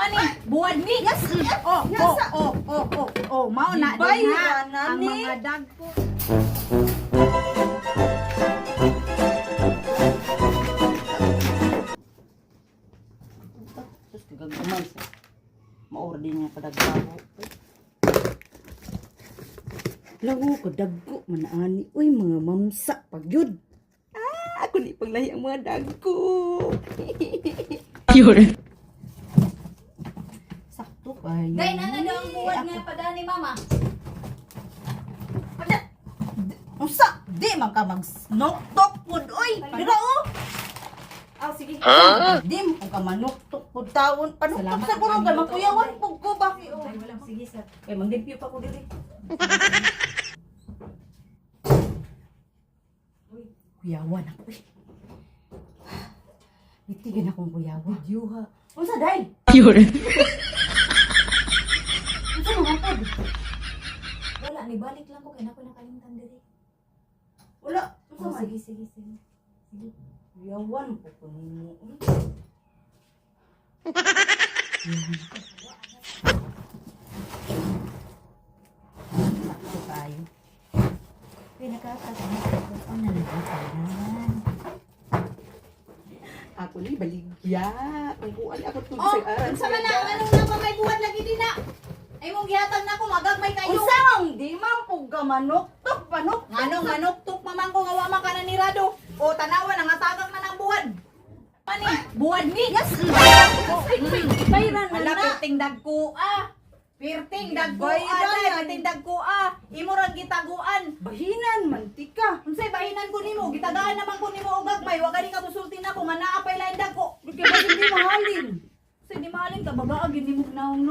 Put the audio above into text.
Ani, buwan ni. Yes. Mao na Ibay, din ha. ana, Ang ni. mga dagko. Terus kagagamay sa ma-order niya padagbago. Lago ko dagko man ani. Uy mga mamsa pagyud. Ako ni paglahi ang mga dagko. Sakto kayo. Gay na daw ang buwan nga pada ni mama. Unsa? Di man ka mag-noktok pud oy. Dira oh. Sige. Di mo ka manuktok pud taon. Panuktok sa guro kay makuyawan pug ko ba? Ay, wala. Sige, sir. Kay manglimpyo pa ko diri. Kuyawan ako eh. Itigan akong kuyawan. Yuha. Unsa day? Unsa mo hapon? Wala, ni balik lang ko kay nako nakalimtan diri. Wala. Unsa man? Sige. Kuyawan po ko nimo. Sakto tayo. Pinakakasama ko ang nalagyan. Ako ni baligya. Kung kuan ako tug sa aran Unsa man na anong napamay buwan lagi din na? Ay mong gihatag na ko magagmay kayo. Unsa ang di man pug ka manuktok panuk. Nganong manuktok mamang ko nga wa man ka nanirado. O tanawan ang atagak na ng buwan. Ani, buwan ni. Yes. Bayran na Ala na. perting dagko Perting dagko Bayran. perting dagko Imo ra gitaguan. Bahinan mantika. Unsay bahinan ko nimo? Gitagaan naman ko nimo og gagmay. Wa gani ka musulti na ko nga naa pay lain dagko. Kaya ba hindi mahalin? Say di mahalin ka baga gyud nimo naong no.